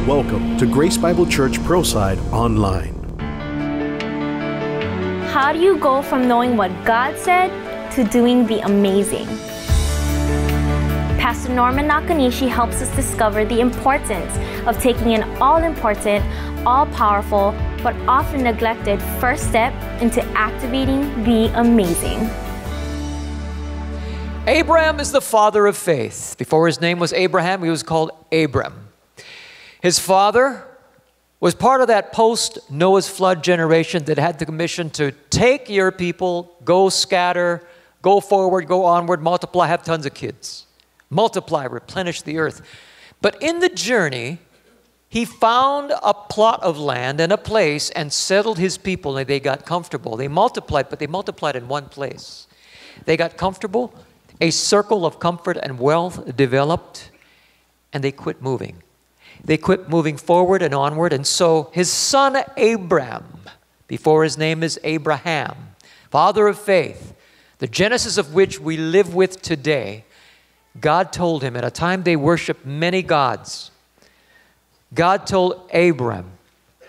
Welcome to Grace Bible Church Pearlside Online. How do you go from knowing what God said to doing the amazing? Pastor Norman Nakanishi helps us discover the importance of taking an all-important, all-powerful, but often neglected first step into activating the amazing. Abraham is the father of faith. Before his name was Abraham, he was called Abram. His father was part of that post-Noah's flood generation that had the commission to take your people, go scatter, go forward, go onward, multiply, have tons of kids. Multiply, replenish the earth. But in the journey, he found a plot of land and a place and settled his people, and they got comfortable. They multiplied, but they multiplied in one place. They got comfortable, a circle of comfort and wealth developed, and they quit moving. They quit moving forward and onward, and so his son Abram, before his name is Abraham, father of faith, the genesis of which we live with today, God told him at a time they worshiped many gods. God told Abram,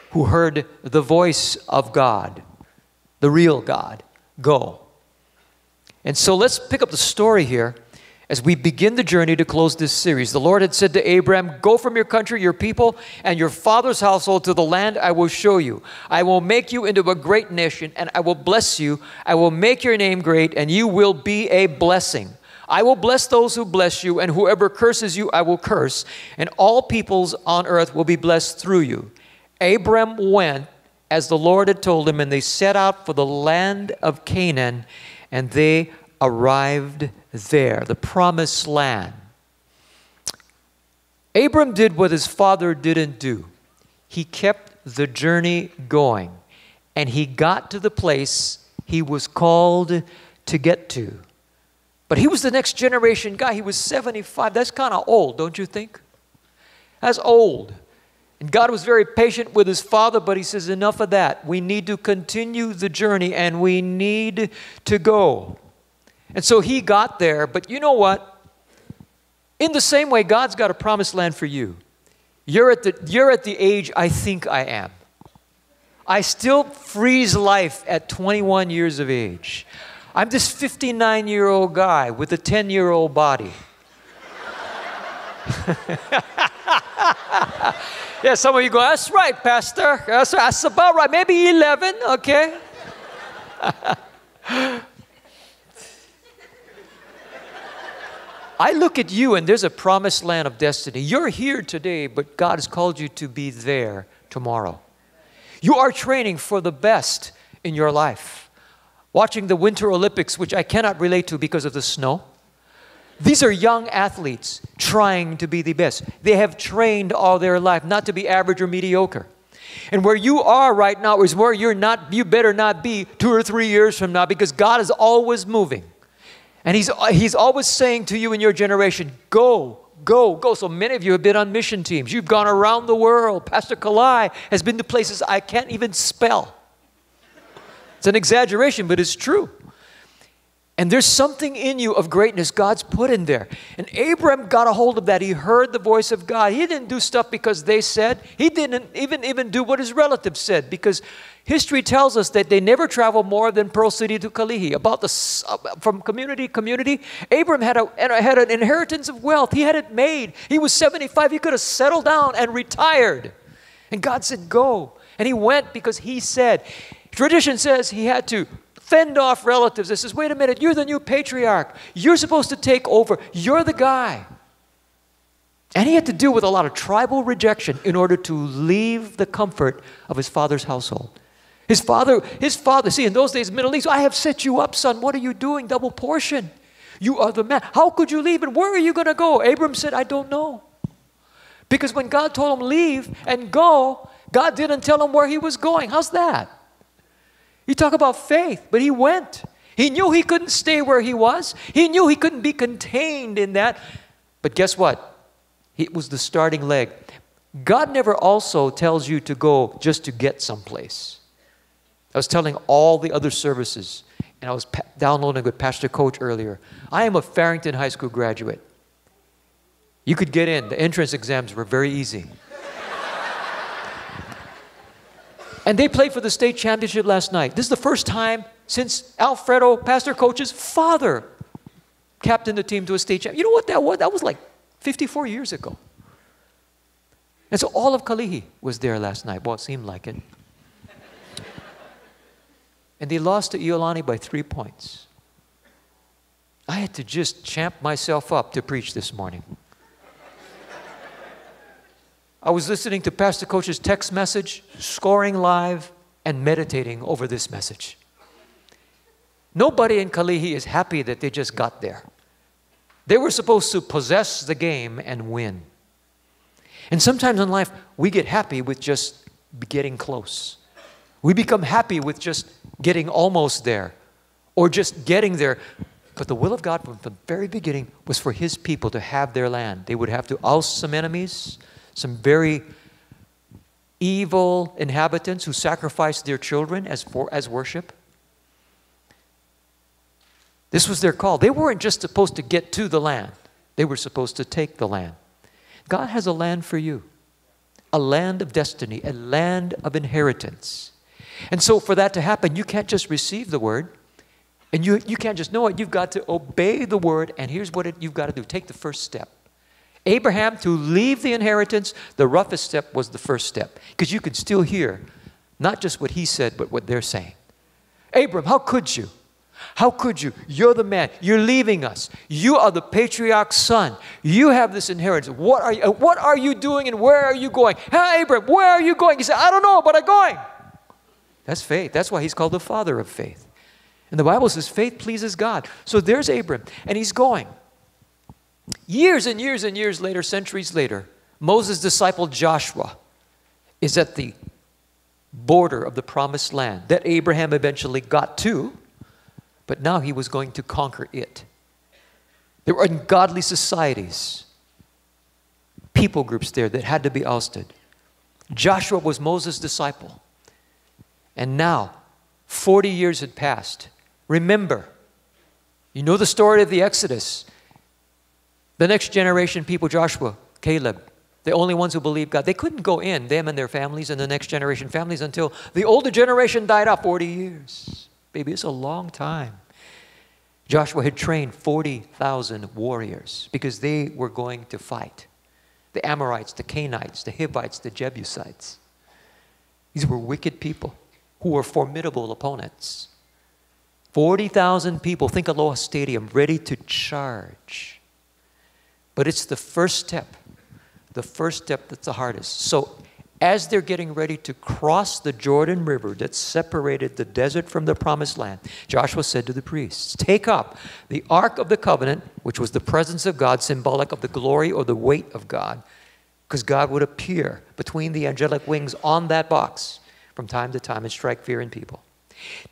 who heard the voice of God, the real God, go. And so let's pick up the story here as we begin the journey to close this series. The Lord had said to Abram, go from your country, your people, and your father's household to the land I will show you. I will make you into a great nation, and I will bless you. I will make your name great, and you will be a blessing. I will bless those who bless you, and whoever curses you, I will curse, and all peoples on earth will be blessed through you. Abram went as the Lord had told him, and they set out for the land of Canaan, and they arrived there, the promised land. Abram did what his father didn't do. He kept the journey going, and he got to the place he was called to get to. But he was the next generation guy. He was 75. That's kind of old, don't you think? That's old. And God was very patient with his father, but he says, enough of that. We need to continue the journey, and we need to go. And so he got there, but you know what? In the same way, God's got a promised land for you. You're at the age I think I am. I still freeze life at 21 years of age. I'm this 59-year-old guy with a 10-year-old body. Yeah, some of you go, that's right, Pastor. That's about right. Maybe 11, okay? I look at you, and there's a promised land of destiny. You're here today, but God has called you to be there tomorrow. You are training for the best in your life. Watching the Winter Olympics, which I cannot relate to because of the snow. These are young athletes trying to be the best. They have trained all their life not to be average or mediocre. And where you are right now is where you better not be 2 or 3 years from now, because God is always moving. And He's always saying to you in your generation, go, go, go. So many of you have been on mission teams. You've gone around the world. Pastor Kalai has been to places I can't even spell. It's an exaggeration, but it's true. And there's something in you of greatness God's put in there. And Abram got a hold of that. He heard the voice of God. He didn't do stuff because they said. He didn't even do what his relatives said, because history tells us that they never traveled more than Pearl City to Kalihi. From community to community, Abram had an inheritance of wealth. He had it made. He was 75. He could have settled down and retired. And God said, go. And he went because he said. Tradition says he had to fend off relatives. It says, wait a minute, you're the new patriarch. You're supposed to take over. You're the guy. And he had to deal with a lot of tribal rejection in order to leave the comfort of his father's household. His father, see, in those days, Middle East, I have set you up, son. What are you doing? Double portion. You are the man. How could you leave? And where are you going to go? Abram said, I don't know. Because when God told him leave and go, God didn't tell him where he was going. How's that? You talk about faith, but he went. He knew he couldn't stay where he was. He knew he couldn't be contained in that. But guess what? It was the starting leg. God never also tells you to go just to get someplace. I was telling all the other services, and I was downloading with Pastor Coach earlier. I am a Farrington High School graduate. You could get in. The entrance exams were very easy. And they played for the state championship last night. This is the first time since Alfredo, Pastor Coach's father, captained the team to a state championship. You know what that was? That was like 54 years ago. And so all of Kalihi was there last night. Well, it seemed like it. And they lost to Iolani by 3 points. I had to just champ myself up to preach this morning. I was listening to Pastor Coach's text message, scoring live, and meditating over this message. Nobody in Kalihi is happy that they just got there. They were supposed to possess the game and win. And sometimes in life, we get happy with just getting close. We become happy with just getting almost there or just getting there. But the will of God from the very beginning was for His people to have their land. They would have to oust some enemies, some very evil inhabitants who sacrificed their children as worship. This was their call. They weren't just supposed to get to the land. They were supposed to take the land. God has a land for you, a land of destiny, a land of inheritance. And so for that to happen, you can't just receive the word, and you can't just know it. You've got to obey the word, and here's what you've got to do. Take the first step. Abraham, to leave the inheritance, the roughest step was the first step, because you could still hear not just what he said, but what they're saying. Abram, how could you? How could you? You're the man. You're leaving us. You are the patriarch's son. You have this inheritance. What are you doing and where are you going? Hey, Abram, where are you going? He said, I don't know, but I'm going. That's faith. That's why he's called the father of faith. And the Bible says faith pleases God. So there's Abram, and he's going. Years and years and years later, centuries later, Moses' disciple Joshua is at the border of the promised land that Abraham eventually got to. But now he was going to conquer it. There were ungodly societies, people groups there that had to be ousted. Joshua was Moses' disciple. And now, 40 years had passed. Remember, you know the story of the Exodus. The next generation people, Joshua, Caleb, the only ones who believed God, they couldn't go in, them and their families and the next generation families, until the older generation died out 40 years. Baby, it's a long time. Joshua had trained 40,000 warriors because they were going to fight. The Amorites, the Canaanites, the Hivites, the Jebusites. These were wicked people who were formidable opponents. 40,000 people, think Aloha Stadium, ready to charge. But it's the first step that's the hardest. So as they're getting ready to cross the Jordan River that separated the desert from the promised land, Joshua said to the priests, take up the Ark of the Covenant, which was the presence of God, symbolic of the glory or the weight of God, because God would appear between the angelic wings on that box from time to time and strike fear in people.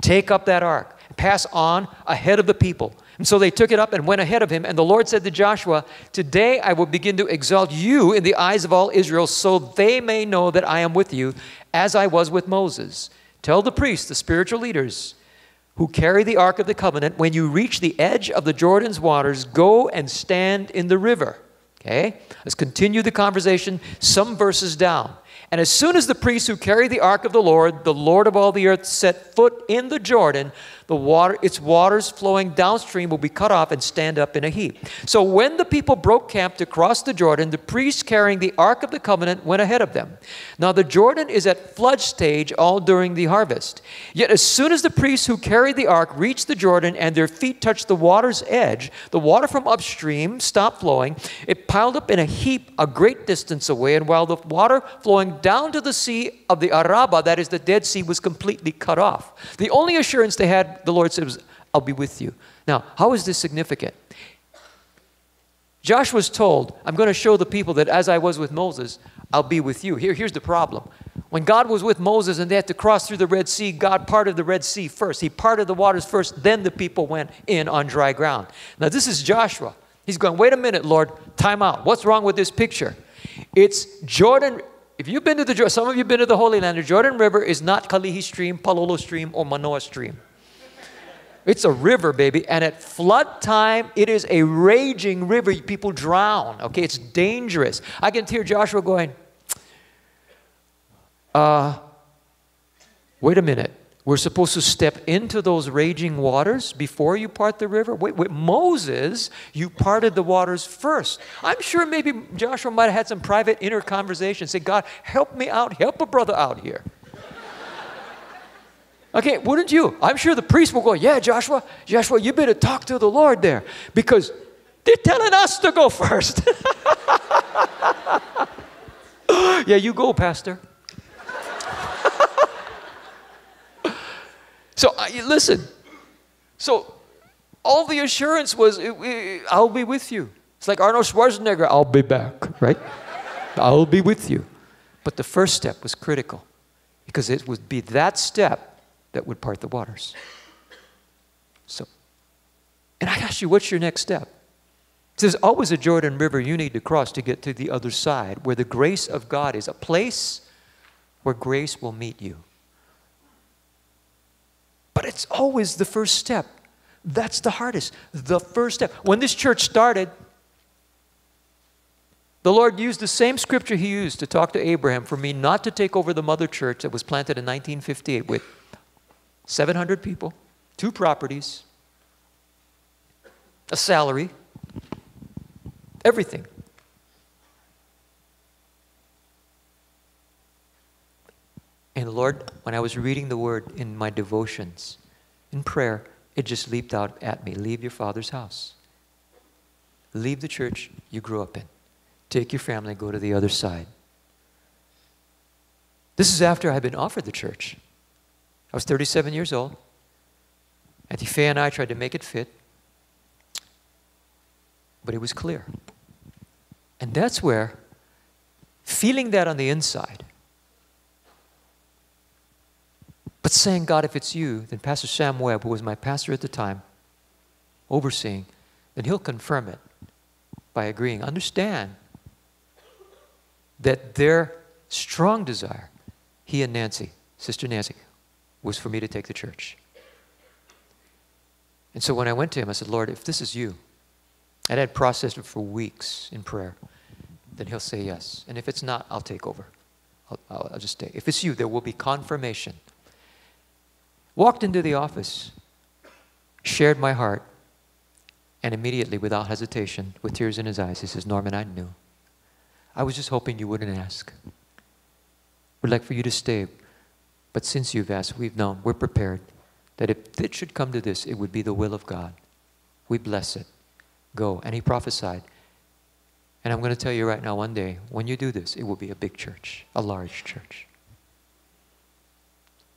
Take up that ark, pass on ahead of the people. And so they took it up and went ahead of him. And the Lord said to Joshua, today I will begin to exalt you in the eyes of all Israel, so they may know that I am with you, as I was with Moses. Tell the priests, the spiritual leaders who carry the Ark of the Covenant, when you reach the edge of the Jordan's waters, go and stand in the river. Okay? Let's continue the conversation some verses down. And as soon as the priests who carry the ark of the Lord of all the earth, set foot in the Jordan, its waters flowing downstream will be cut off and stand up in a heap. So when the people broke camp to cross the Jordan, the priests carrying the Ark of the Covenant went ahead of them. Now the Jordan is at flood stage all during the harvest. Yet as soon as the priests who carried the ark reached the Jordan and their feet touched the water's edge, the water from upstream stopped flowing. It piled up in a heap a great distance away, and while the water flowing down to the sea of the Araba, that is the Dead Sea, was completely cut off. The only assurance they had, the Lord said, was, I'll be with you. Now, how is this significant? Joshua's told, I'm going to show the people that as I was with Moses, I'll be with you. Here's the problem. When God was with Moses and they had to cross through the Red Sea, God parted the Red Sea first. He parted the waters first, then the people went in on dry ground. Now, this is Joshua. He's going, wait a minute, Lord, time out. What's wrong with this picture? It's Jordan. If you've been to the, some of you have been to the Holy Land, the Jordan River is not Kalihi Stream, Palolo Stream, or Manoa Stream. It's a river, baby, and at flood time, it is a raging river. People drown, okay? It's dangerous. I can hear Joshua going, Wait a minute. We're supposed to step into those raging waters before you part the river? Wait, Moses, you parted the waters first. I'm sure maybe Joshua might have had some private inner conversation. Say, God, help me out. Help a brother out here. Okay, wouldn't you? I'm sure the priest will go, yeah, Joshua, you better talk to the Lord there because they're telling us to go first. Yeah, you go, Pastor. So, listen. So, all the assurance was, I'll be with you. It's like Arnold Schwarzenegger, I'll be back, right? I'll be with you. But the first step was critical because it would be that step that would part the waters. So, and I ask you, what's your next step? There's always a Jordan River you need to cross to get to the other side, where the grace of God is, a place where grace will meet you. But it's always the first step. That's the hardest. The first step. When this church started, the Lord used the same scripture He used to talk to Abraham for me not to take over the mother church that was planted in 1958 with 700 people, 2 properties, a salary, everything. And Lord, when I was reading the Word in my devotions, in prayer, it just leaped out at me. Leave your father's house. Leave the church you grew up in. Take your family and go to the other side. This is after I had been offered the church. I was 37 years old. Auntie Faye and I tried to make it fit. But it was clear. And that's where, feeling that on the inside, but saying, God, if it's you, then Pastor Sam Webb, who was my pastor at the time, overseeing, then he'll confirm it by agreeing. Understand that their strong desire, he and Nancy, Sister Nancy, was for me to take the church. And so when I went to him, I said, Lord, if this is you, and I had processed it for weeks in prayer, then he'll say yes. And if it's not, I'll take over. I'll just stay. If it's you, there will be confirmation. Walked into the office, shared my heart, and immediately, without hesitation, with tears in his eyes, he says, Norman, I knew. I was just hoping you wouldn't ask. We'd like for you to stay, but since you've asked, we've known, we're prepared, that if it should come to this, it would be the will of God. We bless it. Go. And he prophesied. And I'm going to tell you right now, one day, when you do this, it will be a big church, a large church.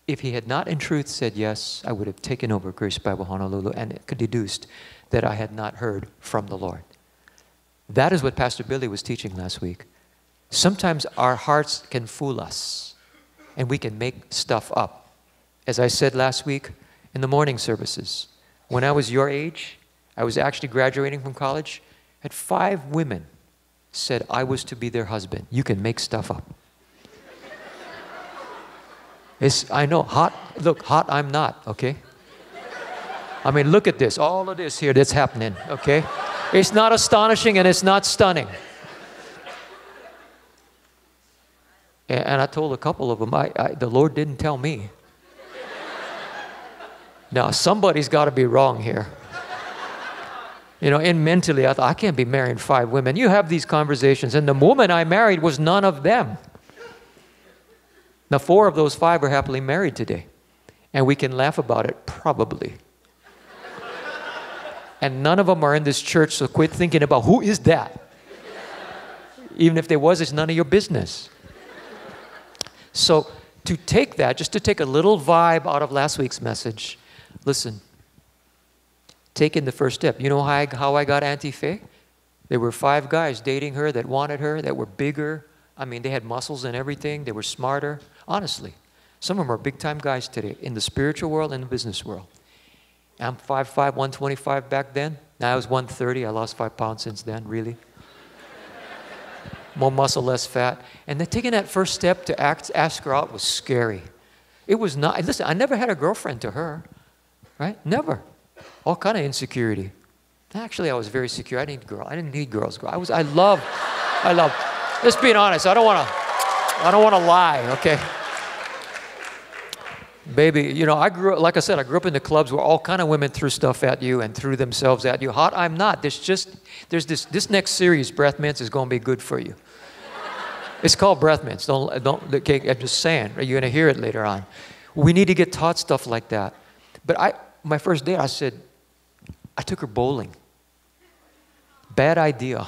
If he had not in truth said yes, I would have taken over Grace Bible Honolulu and deduced that I had not heard from the Lord. That is what Pastor Billy was teaching last week. Sometimes our hearts can fool us and we can make stuff up. As I said last week in the morning services, when I was your age, I was actually graduating from college, had 5 women said I was to be their husband. You can make stuff up. I know, hot, look, hot I'm not, okay? I mean, look at this, all of this here that's happening, okay? It's not astonishing and it's not stunning. And I told a couple of them, the Lord didn't tell me. Now, somebody's got to be wrong here. You know, and mentally, I thought, I can't be marrying 5 women. You have these conversations, and the woman I married was none of them. Now, 4 of those 5 are happily married today. And we can laugh about it, probably. And none of them are in this church, so quit thinking about who is that. Even if there was, it's none of your business. So, to take that, just to take a little vibe out of last week's message, listen, taking the first step. You know how I got Auntie Faye? There were 5 guys dating her that wanted her, that were bigger. I mean, they had muscles and everything. They were smarter. Honestly, some of them are big-time guys today in the spiritual world and the business world. I'm 5'5", 125 back then. Now I was 130. I lost 5 pounds since then, really. More muscle, less fat. And then taking that first step to ask her out was scary. It was not, listen, I never had a girlfriend to her, right? Never. All kind of insecurity. Actually, I was very secure. I didn't need girls. I love, let's be honest, I don't want to lie, okay? Baby, you know, like I said, I grew up in the clubs where all kind of women threw stuff at you and threw themselves at you. Hot, I'm not. There's this next series, Breath Mints, is going to be good for you. It's called Breath Mints. Okay, I'm just saying. You're going to hear it later on. We need to get taught stuff like that. But my first date, I took her bowling. Bad idea.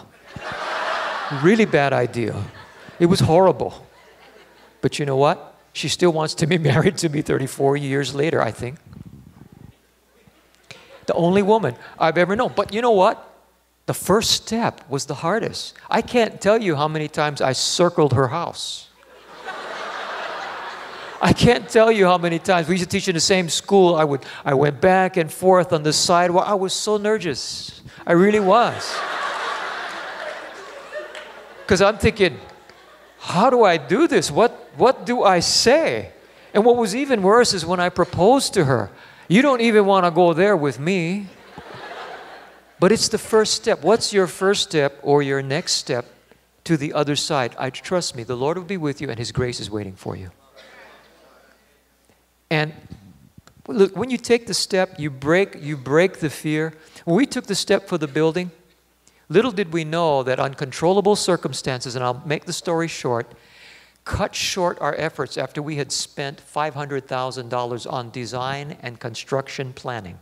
Really bad idea. It was horrible. But you know what? She still wants to be married to me 34 years later, I think. The only woman I've ever known. But you know what? The first step was the hardest. I can't tell you how many times I circled her house. I can't tell you how many times. We used to teach in the same school. I went back and forth on the sidewalk. I was so nervous. I really was. Because I'm thinking, how do I do this? What do I say? And what was even worse is when I proposed to her. You don't even want to go there with me. But it's the first step. What's your first step or your next step to the other side? Trust me, the Lord will be with you and His grace is waiting for you. And look, when you take the step, you break the fear. When we took the step for the building, little did we know that uncontrollable circumstances, and I'll make the story short, cut short our efforts after we had spent $500,000 on design and construction planning.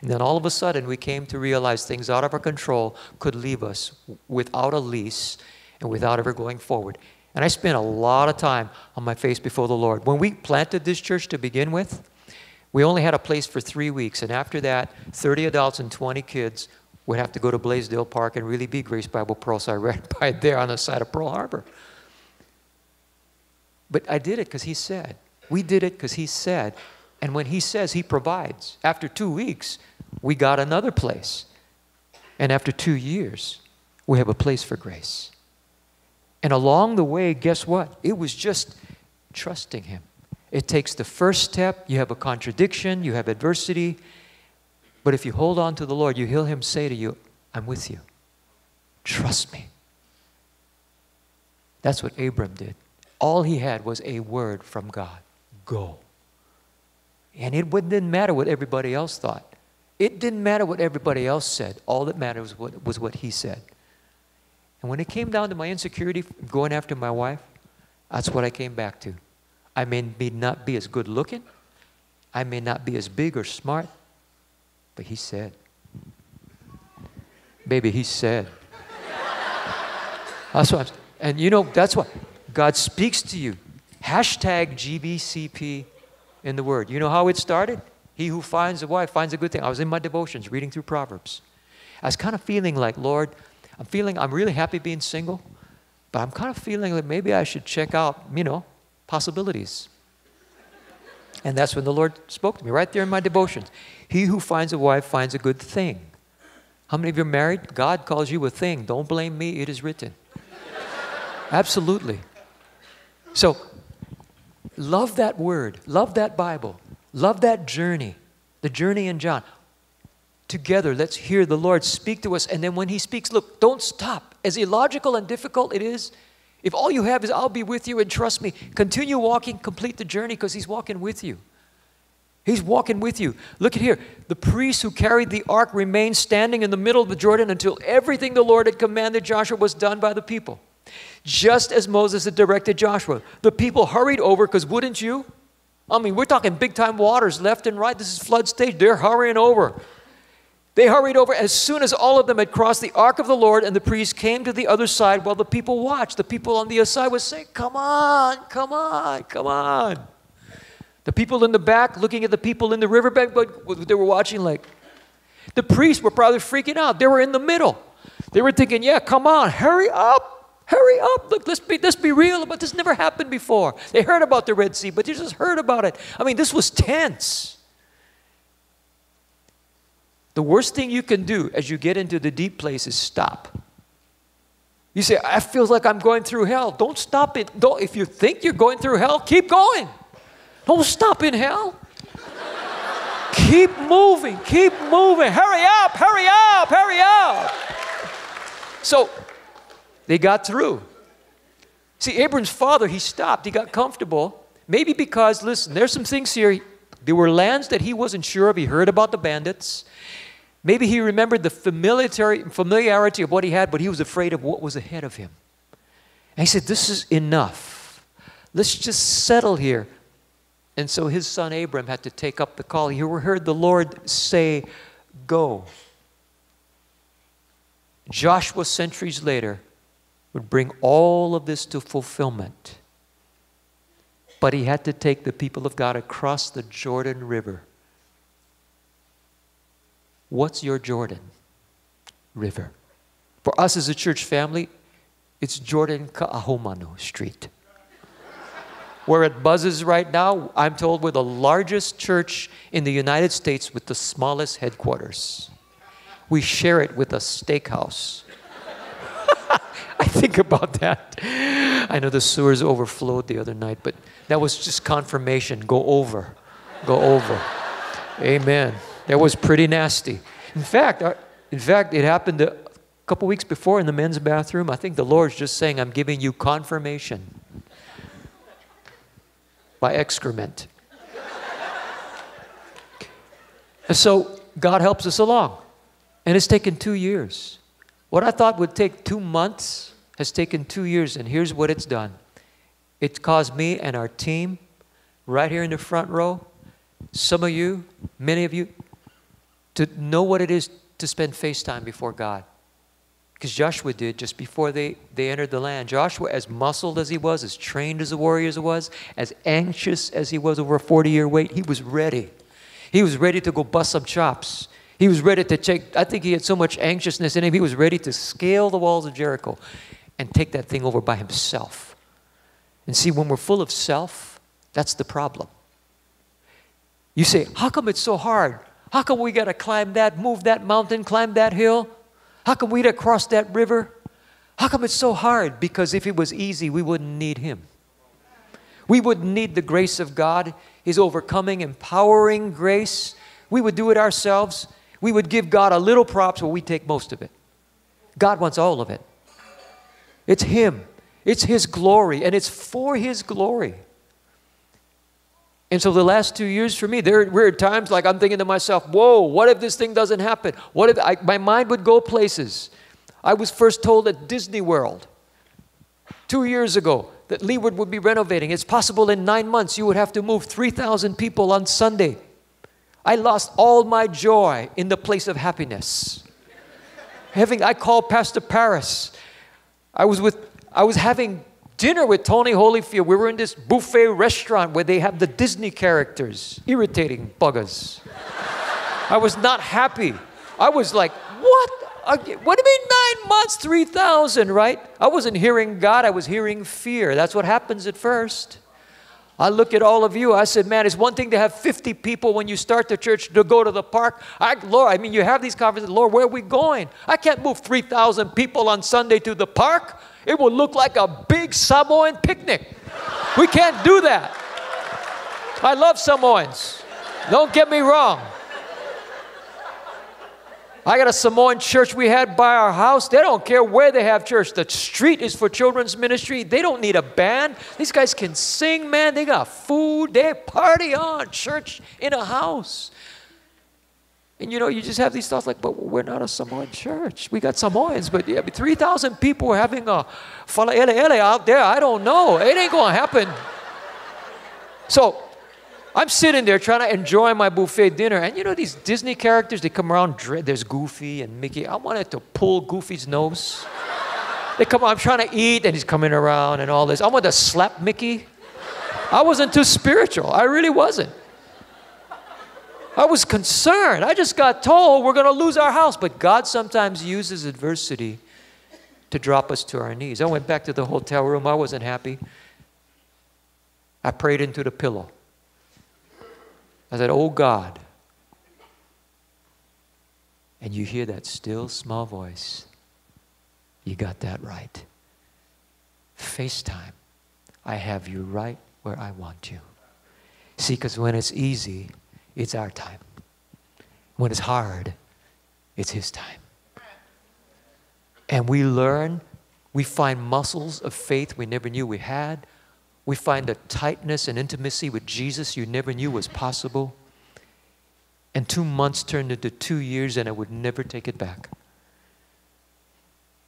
And then all of a sudden we came to realize things out of our control could leave us without a lease and without ever going forward. And I spent a lot of time on my face before the Lord. When we planted this church to begin with, we only had a place for 3 weeks. And after that, 30 adults and 20 kids would have to go to Blaisdell Park and really be Grace Bible Pearlside right by there on the side of Pearl Harbor. But I did it because He said. We did it because He said. And when He says, He provides. After 2 weeks, we got another place. And after 2 years, we have a place for Grace. And along the way, guess what? It was just trusting Him. It takes the first step. You have a contradiction. You have adversity. But if you hold on to the Lord, you hear Him say to you, I'm with you. Trust me. That's what Abram did. All he had was a word from God. Go. And it didn't matter what everybody else thought. It didn't matter what everybody else said. All that mattered was what he said. And when it came down to my insecurity going after my wife, that's what I came back to. I may not be as good looking. I may not be as big or smart. But He said. Baby, He said. That's what and you know, that's what God speaks to you. Hashtag GBCP in the Word. You know how it started? He who finds a wife finds a good thing. I was in my devotions reading through Proverbs. I was kind of feeling like, Lord, I'm really happy being single, but I'm kind of feeling like maybe I should check out, possibilities. And that's when the Lord spoke to me, right there in my devotions. He who finds a wife finds a good thing. How many of you are married? God calls you a thing. Don't blame me. It is written. Absolutely. So, love that word. Love that Bible. Love that journey. The journey in John. Together, let's hear the Lord speak to us. And then when He speaks, look, don't stop. As illogical and difficult it is, if all you have is I'll be with you and trust me, continue walking, complete the journey because He's walking with you. He's walking with you. Look at here. The priests who carried the ark remained standing in the middle of the Jordan until everything the Lord had commanded Joshua was done by the people. Just as Moses had directed Joshua. The people hurried over because wouldn't you? I mean, we're talking big time waters left and right. This is flood stage. They're hurrying over. They hurried over as soon as all of them had crossed the ark of the Lord and the priests came to the other side while the people watched. The people on the other side would say, come on, come on, come on. The people in the back looking at the people in the riverbank, but they were watching like, the priests were probably freaking out. They were in the middle. They were thinking, yeah, come on, hurry up, hurry up. Look, let's be real about this. Never happened before. They heard about the Red Sea, but they just heard about it. I mean, this was tense. The worst thing you can do as you get into the deep place is stop. You say, I feel like I'm going through hell. Don't stop it. If you think you're going through hell, keep going. Don't stop in hell. Keep moving, keep moving. Hurry up, hurry up, hurry up. So they got through. See, Abram's father, he stopped. He got comfortable. Maybe because, listen, there's some things here. There were lands that he wasn't sure of. He heard about the bandits. Maybe he remembered the familiarity of what he had, but he was afraid of what was ahead of him. And he said, this is enough. Let's just settle here. And so his son Abram had to take up the call. He heard the Lord say, go. Joshua, centuries later, would bring all of this to fulfillment. But he had to take the people of God across the Jordan River. What's your Jordan River? For us as a church family, it's Jordan Ka'ahomanu Street. Where it buzzes right now, I'm told we're the largest church in the United States with the smallest headquarters. We share it with a steakhouse. I think about that. I know the sewers overflowed the other night, but that was just confirmation. Go over. Go over. Amen. That was pretty nasty. In fact, it happened a couple weeks before in the men's bathroom. I think the Lord's just saying, I'm giving you confirmation by excrement. And so God helps us along. And it's taken 2 years. What I thought would take 2 months has taken 2 years, and here's what it's done. It's caused me and our team right here in the front row, some of you, many of you, to know what it is to spend face time before God. Because Joshua did just before they entered the land. Joshua, as muscled as he was, as trained as a warrior as he was, as anxious as he was over a 40-year wait, he was ready. He was ready to go bust some chops. He was ready to take, I think he had so much anxiousness in him, he was ready to scale the walls of Jericho and take that thing over by himself. And see, when we're full of self, that's the problem. You say, how come it's so hard? How come we got to climb that, move that mountain, climb that hill? How come we got to cross that river? How come it's so hard? Because if it was easy, we wouldn't need him. We wouldn't need the grace of God, his overcoming, empowering grace. We would do it ourselves. We would give God a little props, but we take most of it. God wants all of it. It's him. It's his glory, and it's for his glory. And so the last 2 years for me, there were times like I'm thinking to myself, whoa, what if this thing doesn't happen? What if my mind would go places? I was first told at Disney World 2 years ago that Leeward would be renovating. It's possible in 9 months you would have to move 3,000 people on Sunday. I lost all my joy in the place of happiness. I called Pastor Paris. I was having dinner with Tony Holyfield. We were in this buffet restaurant where they have the Disney characters. Irritating buggers. I was not happy. I was like, what? What do you mean 9 months, 3,000, right? I wasn't hearing God. I was hearing fear. That's what happens at first. I look at all of you. I said, man, it's one thing to have 50 people when you start the church to go to the park. Lord, you have these conferences. Lord, where are we going? I can't move 3,000 people on Sunday to the park. It would look like a big Samoan picnic. We can't do that. I love Samoans. Don't get me wrong. I got a Samoan church we had by our house. They don't care where they have church. The street is for children's ministry. They don't need a band. These guys can sing, man. They got food. They party on. Church in a house. And you just have these thoughts like, but we're not a Samoan church. We got Samoans, but 3,000 people are having a falaele out there. I don't know. It ain't going to happen. So I'm sitting there trying to enjoy my buffet dinner. And these Disney characters, they come around. There's Goofy and Mickey. I wanted to pull Goofy's nose. They come on, I'm trying to eat, and he's coming around and all this. I wanted to slap Mickey. I wasn't too spiritual. I really wasn't. I was concerned. I just got told we're going to lose our house. But God sometimes uses adversity to drop us to our knees. I went back to the hotel room. I wasn't happy. I prayed into the pillow. I said, oh God. And you hear that still small voice. You got that right. FaceTime. I have you right where I want you. See, because when it's easy, it's our time. When it's hard, it's his time. And we find muscles of faith we never knew we had. We find a tightness and intimacy with Jesus you never knew was possible. And 2 months turned into 2 years, and I would never take it back.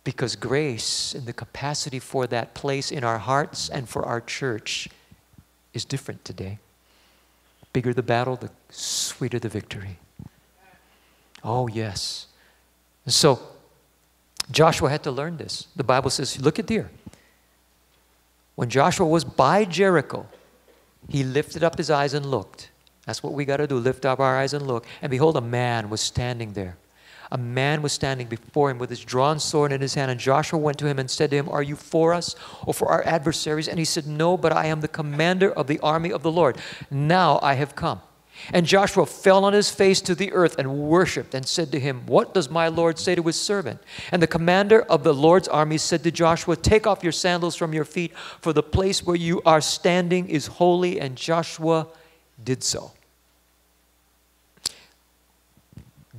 Because grace and the capacity for that place in our hearts and for our church is different today. Bigger the battle, the sweeter the victory. Oh, yes. And so, Joshua had to learn this. The Bible says, look at here. When Joshua was by Jericho, he lifted up his eyes and looked. That's what we got to do, lift up our eyes and look. And behold, a man was standing there. A man was standing before him with his drawn sword in his hand. And Joshua went to him and said to him, are you for us or for our adversaries? And he said, no, but I am the commander of the army of the Lord. Now I have come. And Joshua fell on his face to the earth and worshipped and said to him, what does my Lord say to his servant? And the commander of the Lord's army said to Joshua, take off your sandals from your feet, for the place where you are standing is holy. And Joshua did so.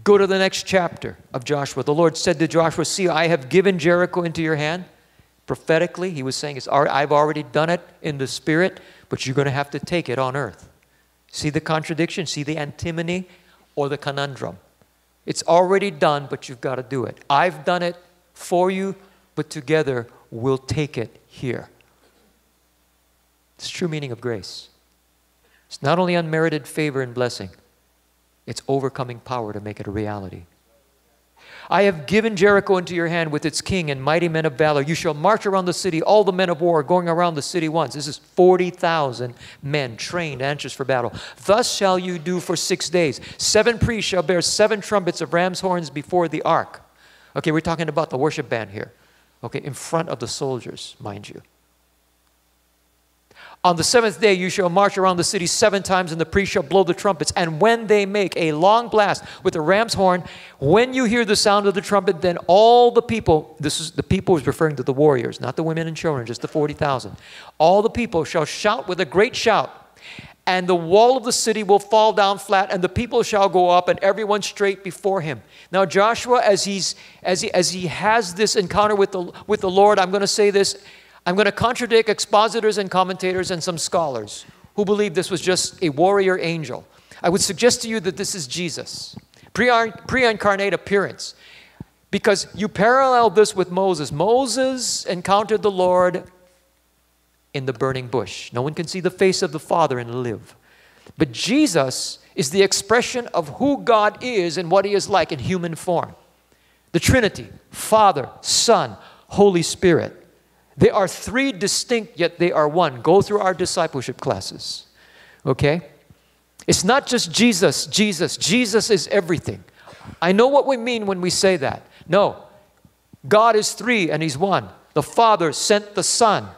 Go to the next chapter of Joshua. The Lord said to Joshua, see, I have given Jericho into your hand. Prophetically, he was saying, I've already done it in the spirit, but you're going to have to take it on earth. See the contradiction? See the antinomy or the conundrum? It's already done, but you've got to do it. I've done it for you, but together we'll take it here. It's the true meaning of grace. It's not only unmerited favor and blessing, it's overcoming power to make it a reality. I have given Jericho into your hand with its king and mighty men of valor. You shall march around the city, all the men of war going around the city once. This is 40,000 men trained, anxious for battle. Thus shall you do for 6 days. 7 priests shall bear 7 trumpets of ram's horns before the ark. Okay, we're talking about the worship band here. Okay, in front of the soldiers, mind you. On the 7th day you shall march around the city 7 times, and the priests shall blow the trumpets. And when they make a long blast with the ram's horn, when you hear the sound of the trumpet, then all the people, this is the people is referring to the warriors, not the women and children, just the 40,000. All the people shall shout with a great shout, and the wall of the city will fall down flat, and the people shall go up, and everyone straight before him. Now Joshua, as he has this encounter with the Lord, I'm going to say this. I'm going to contradict expositors and commentators and some scholars who believe this was just a warrior angel. I would suggest to you that this is Jesus, pre-incarnate appearance, because you parallel this with Moses. Moses encountered the Lord in the burning bush. No one can see the face of the Father and live. But Jesus is the expression of who God is and what he is like in human form. The Trinity, Father, Son, Holy Spirit. They are 3 distinct, yet they are one. Go through our discipleship classes, okay? It's not just Jesus, Jesus. Jesus is everything. I know what we mean when we say that. No, God is 3 and he's 1. The Father sent the Son.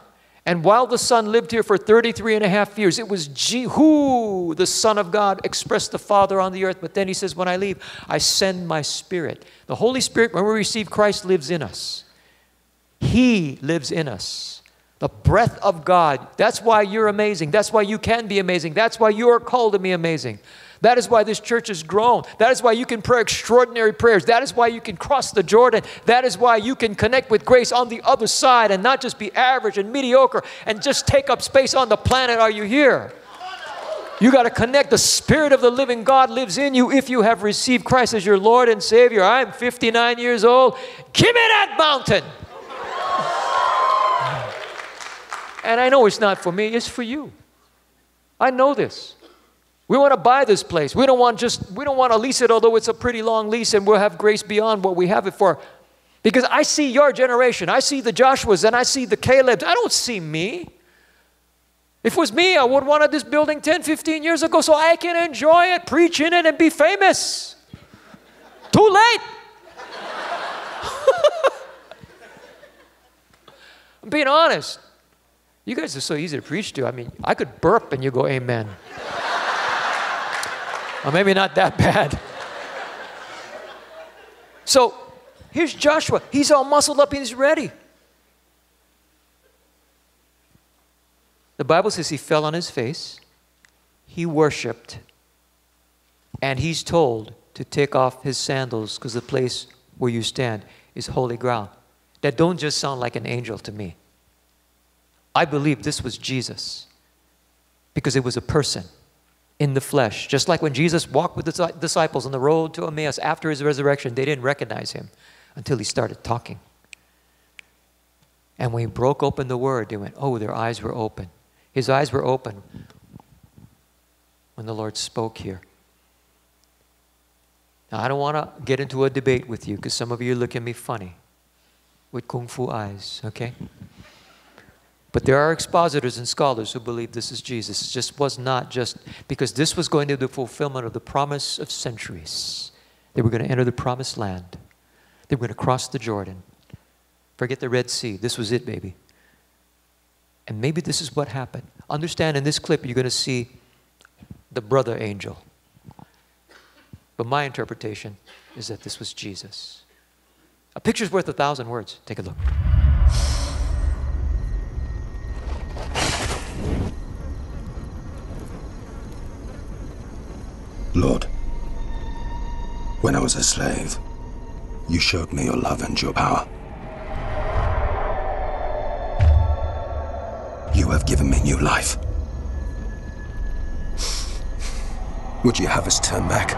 And while the Son lived here for 33.5 years, it was who the Son of God expressed the Father on the earth. But then he says, when I leave, I send my Spirit. The Holy Spirit, when we receive Christ, lives in us. He lives in us. The breath of God. That's why you're amazing. That's why you can be amazing. That's why you are called to be amazing. That is why this church has grown. That is why you can pray extraordinary prayers. That is why you can cross the Jordan. That is why you can connect with grace on the other side and not just be average and mediocre and just take up space on the planet. Are you here? You got to connect. The Spirit of the living God lives in you if you have received Christ as your Lord and Savior. I'm 59 years old. Give me that mountain. And I know it's not for me, it's for you. I know this. We want to buy this place. We don't want to lease it, although it's a pretty long lease, and we'll have grace beyond what we have it for. Because I see your generation. I see the Joshuas and I see the Calebs. I don't see me. If it was me, I would have wanted this building 10, 15 years ago so I can enjoy it, preach in it, and be famous. Too late. I'm being honest. You guys are so easy to preach to. I mean, I could burp and you go, amen. Or maybe not that bad. So, here's Joshua. He's all muscled up and he's ready. The Bible says he fell on his face. He worshiped. And he's told to take off his sandals because the place where you stand is holy ground. That don't just sound like an angel to me. I believe this was Jesus because it was a person in the flesh. Just like when Jesus walked with the disciples on the road to Emmaus after his resurrection, they didn't recognize him until he started talking. And when he broke open the word, they went, oh, their eyes were open. His eyes were open when the Lord spoke here. Now, I don't want to get into a debate with you because some of you look at me funny with kung fu eyes, okay? But there are expositors and scholars who believe this is Jesus. It just was not just because this was going to be the fulfillment of the promise of centuries. They were going to enter the promised land. They were going to cross the Jordan. Forget the Red Sea. This was it, baby. And maybe this is what happened. Understand, in this clip, you're going to see the brother angel. But my interpretation is that this was Jesus. A picture's worth 1,000 words. Take a look. Lord, when I was a slave, you showed me your love and your power. You have given me new life. Would you have us turn back?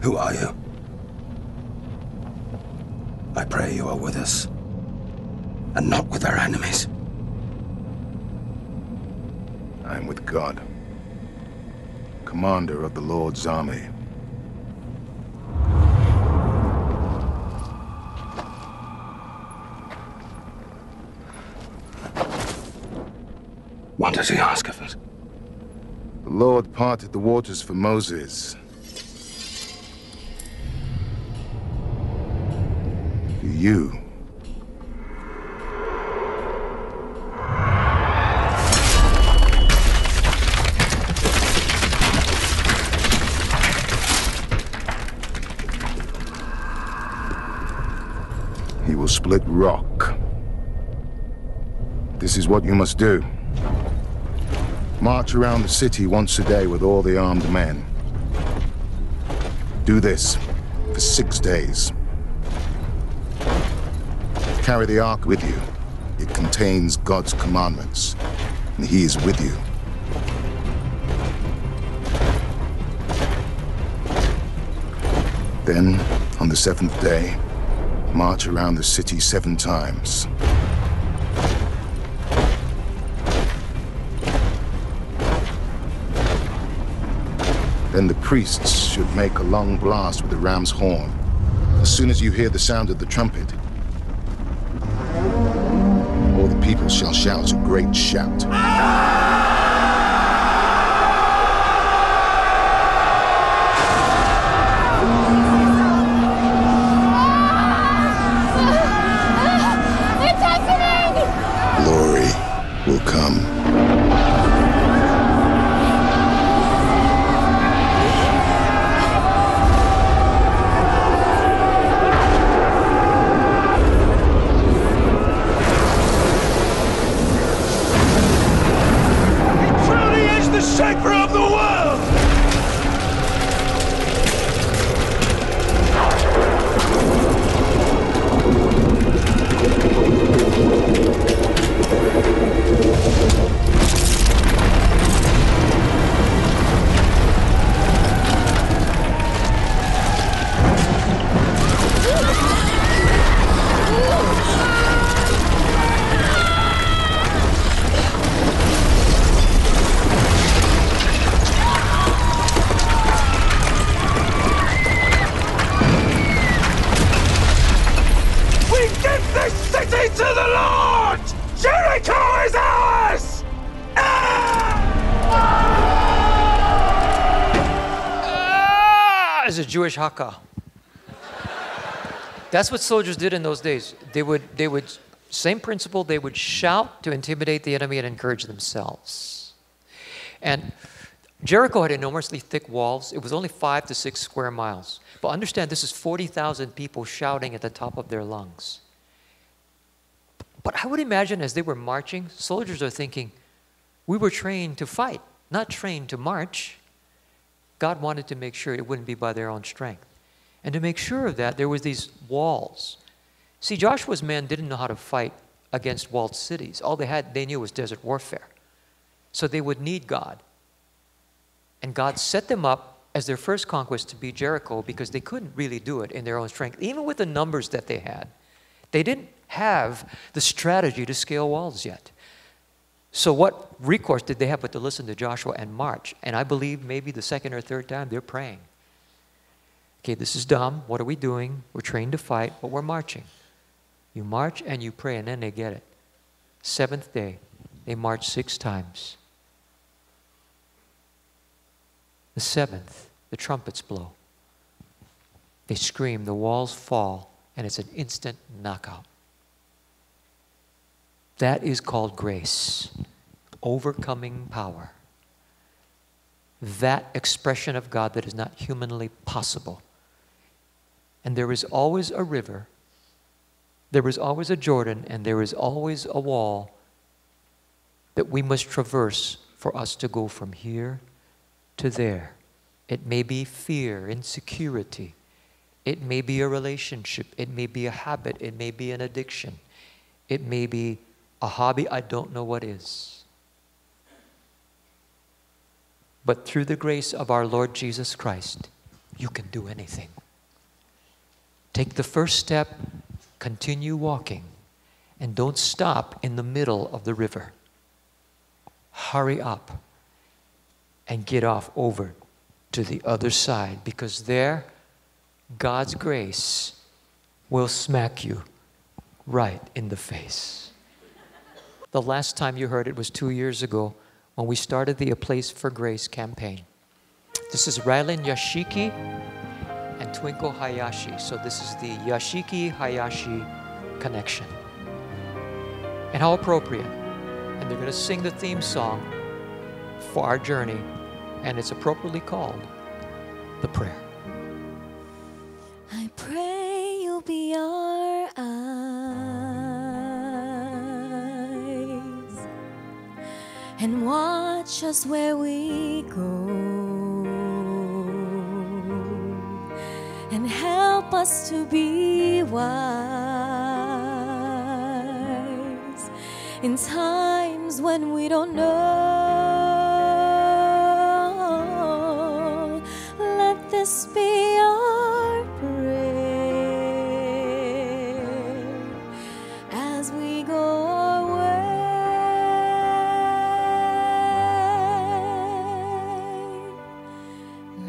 Who are you? I pray you are with us, and not with our enemies. I am with God, commander of the Lord's army. What does he ask of us? The Lord parted the waters for Moses. For you. He will split rock. This is what you must do. March around the city once a day with all the armed men. Do this for 6 days. Carry the ark with you. It contains God's commandments, and He is with you. Then, on the 7th day, march around the city 7 times. Then the priests should make a long blast with the ram's horn. As soon as you hear the sound of the trumpet, all the people shall shout a great shout. It's happening! Glory will come. Shaper of the world! To the Lord! Jericho is ours! As a Jewish haka. That's what soldiers did in those days. They would, same principle, they would shout to intimidate the enemy and encourage themselves. And Jericho had enormously thick walls. It was only 5 to 6 square miles. But understand, this is 40,000 people shouting at the top of their lungs. But I would imagine as they were marching, soldiers are thinking, we were trained to fight, not trained to march. God wanted to make sure it wouldn't be by their own strength. And to make sure of that, there was these walls. See, Joshua's men didn't know how to fight against walled cities. All they knew was desert warfare. So they would need God. And God set them up as their first conquest to be Jericho because they couldn't really do it in their own strength. Even with the numbers that they had, they didn't have the strategy to scale walls yet. So what recourse did they have but to listen to Joshua and march? And I believe maybe the second or third time they're praying. Okay, this is dumb. What are we doing? We're trained to fight, but we're marching. You march and you pray, and then they get it. Seventh day, they march 6 times. The 7th, the trumpets blow. They scream, the walls fall, and it's an instant knockout. That is called grace, overcoming power. That expression of God that is not humanly possible. And there is always a river, there is always a Jordan, and there is always a wall that we must traverse for us to go from here to there. It may be fear, insecurity. It may be a relationship. It may be a habit. It may be an addiction. It may be a hobby. I don't know what is. But through the grace of our Lord Jesus Christ, you can do anything. Take the first step, continue walking, and don't stop in the middle of the river. Hurry up and get off over to the other side, because there, God's grace will smack you right in the face. The last time you heard it was 2 years ago when we started the A Place for Grace campaign. This is Rylan Yashiki and Twinkle Hayashi. So this is the Yashiki Hayashi connection. And how appropriate. And they're going to sing the theme song for our journey, and it's appropriately called The Prayer. I pray you'll be our eyes and watch us where we go, and help us to be wise in times when we don't know. Let this be our prayer as we go our way.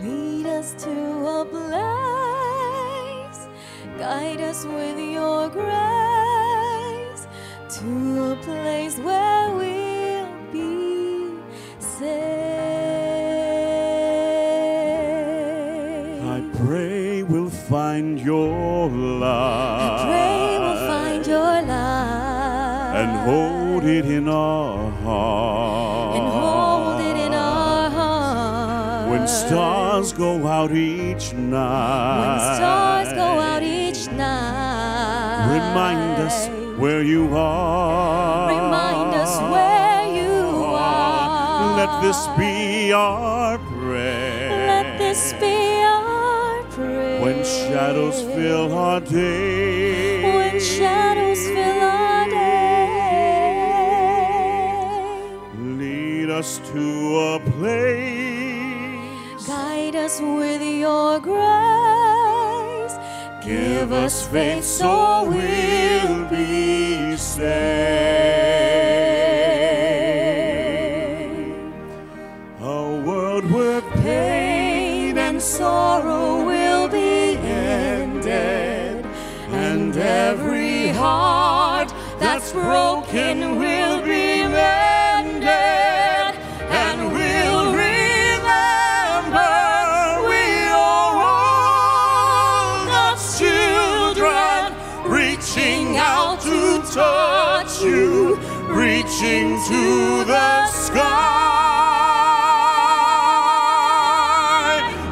Lead us to a place, guide us with your grace, to a place where we'll be saved. I pray we'll find your love. I pray we'll find your love and hold it in our heart. and hold it in our heart. When stars go out each night. When stars go out each night. Remind us where you are. Remind us where you are. Let this be our prayer. Let this be our prayer. When shadows fill our day. When shadows fill our day. Lead us to a place. Guide us with your grace. Give us faith so we'll be saved. A world where pain and sorrow will be ended, and every heart that's broken will be mended, and we'll remember we are all God's children, reaching out to touch you, reaching to the sky.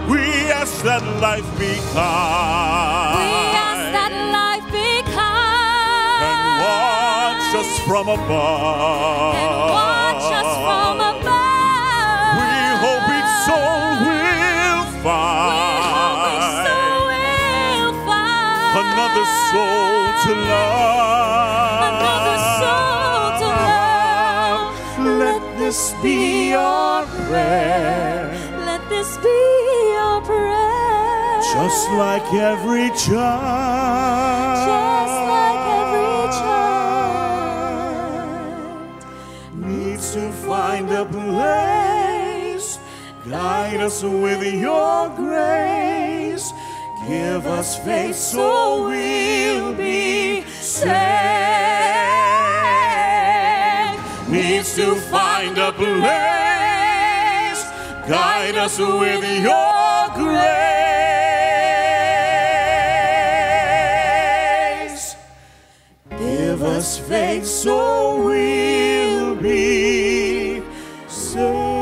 We ask that life be kind. We ask that life be kind. And watch us from above. And watch us from above. We hope each soul will to love. Another soul to love. Let this be your prayer. Let this be your prayer. Just like every child. Just like every child needs to find a place. Guide us with your grace. Give us faith so we'll be saved. Needs to find a place. Guide us with your grace. Give us faith so we'll be saved.